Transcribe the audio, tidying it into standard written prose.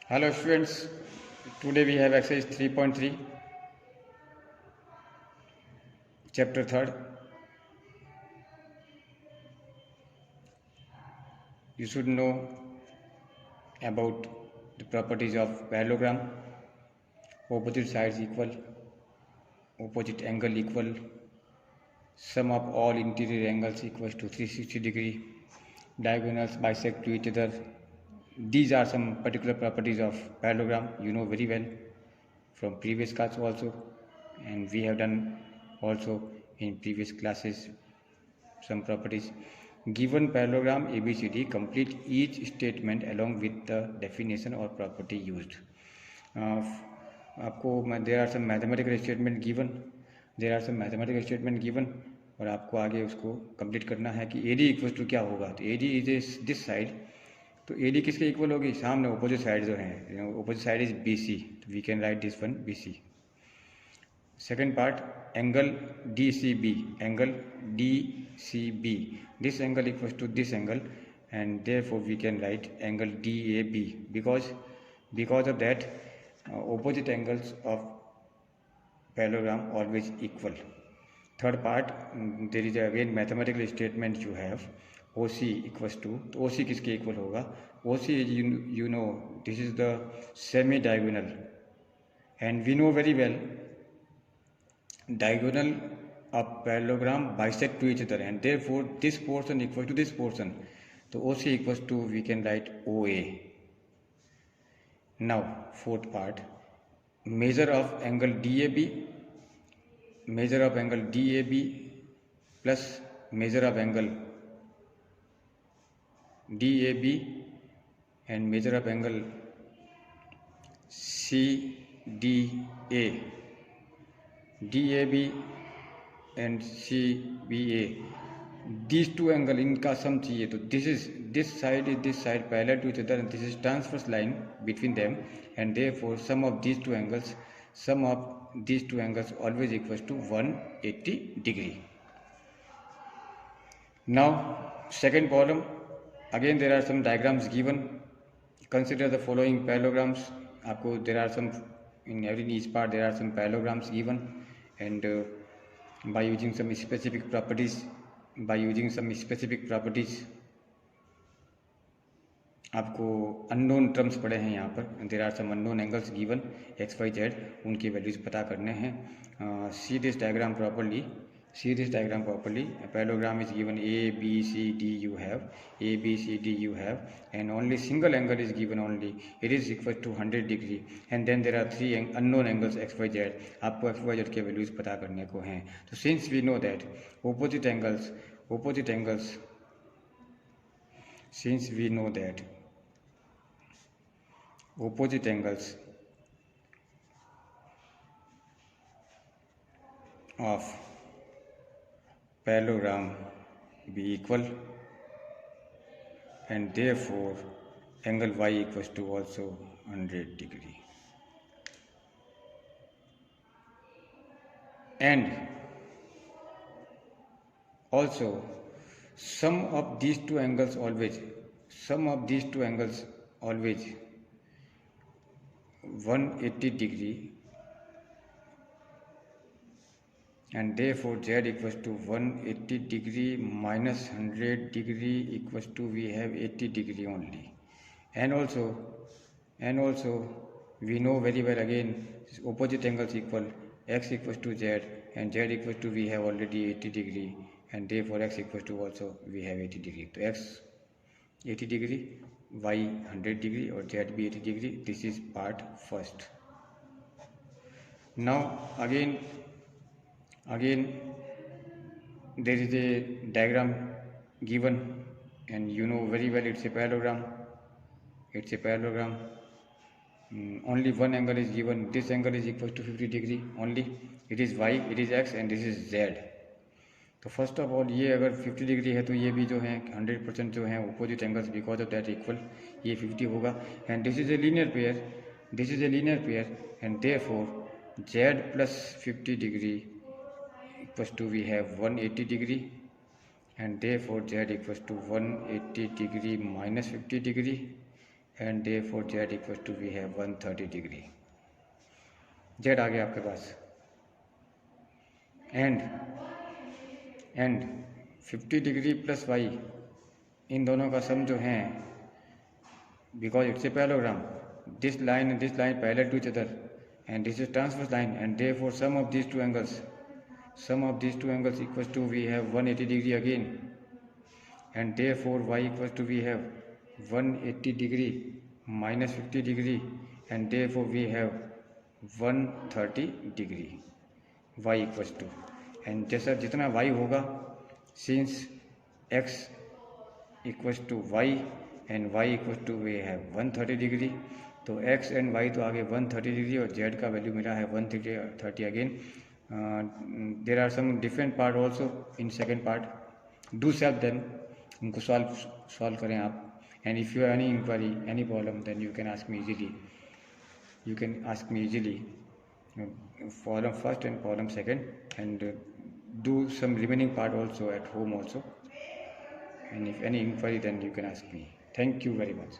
Hello students, today we have exercise 3.3, chapter 3rd. You should know about the properties of parallelogram. Opposite sides equal, opposite angle equal, sum of all interior angles equals to 360 degree, diagonals bisect to each other. These are some particular properties of parallelogram you know very well from previous class also, and we have done also in previous classes some properties. Given parallelogram ABCD, complete each statement along with the definition or property used. आपको there are some mathematical statement given और आपको आगे उसको complete करना है कि A D equal to क्या होगा. तो A D is this side, तो ए डी किसके इक्वल होगी? सामने ऑपोजिट साइड जो है, opposite side is B C, तो we can write this one B C. Second part, angle DCB, this angle equals to this angle, and therefore we can write angle DAB because of that opposite angles of parallelogram always equal. Third part, there is again mathematical statement you have, OC equals to, तो OC किसके equal होगा? OC is you know this is the semi diagonal, and we know very well diagonal of parallelogram bisect to each other, and therefore this portion equal to this portion. So OC equals to, we can write OA. Now fourth part, measure of angle DAB plus measure of angle DAB and measure of angle CDA. DAB and CBA, these two angle इनका सम चाहिए. तो this side is this side parallel to each other, and this is transverse line between them, and therefore sum of these two angles always equals to 180 degree. Now second problem, again there are some diagrams given. Consider the following parallelograms. आपको there are some in every each part there are some parallelograms given, and by using some specific properties आपको unknown terms पड़े हैं यहाँ पर. There are some unknown angles given x y z, उनके values पता करने हैं. See this diagram properly. Parallelogram is given A B C D you have, and only single angle is given only. It is equal to 100 degree, and then there are three unknown angles x y z. आपको x y z के values पता करने को हैं. तो since we know that opposite angles of parallelogram be equal, and therefore angle y equals to also 100 degree, and also sum of these two angles always 180 degree, and therefore z equals to 180 degree minus 100 degree equals to, we have 80 degree only. And also we know very well again opposite angles equal, x equals to z and z equals to, we have already 80 degree, and therefore x equals to also we have 80 degree. So x 80 degree, y 100 degree or z be 80 degree. This is part first. Now again there is a diagram given, and you know very well it's a parallelogram. Only one angle is given. This angle is equal to 50 degree only. It is y, it is x, and this is z. तो first of all ये अगर 50 degree है तो ये भी जो है 100% जो है opposite angles because of that equal, ये 50 होगा. And this is a linear pair, and therefore z plus 50 degree equals to, we have 180 degree, and therefore z equals to 180 degree minus 50 degree, and therefore z equals to we have 130 degree. z आ गया आपके पास, and 50 degree plus y, इन दोनों का सम जो है, because it's a parallelogram, this line and this line parallel to each other and this is transverse line, and therefore sum of these two angles equals to we have 180 degree again, and therefore y equals to we have 180 degree minus 50 degree, and therefore we have 130 degree y equals to, and जैसा जितना y होगा, since x equals to y and y equals to we have 130 degree, तो x and y तो आगे 130 degree और z का value मिला है 130 again. There are some different part also in second part, do solve them, उनको solve करें आप. And if you have any enquiry, any problem, then you can ask me easily problem first and problem second, and do some remaining part also at home also, and if any inquiry then you can ask me. Thank you very much.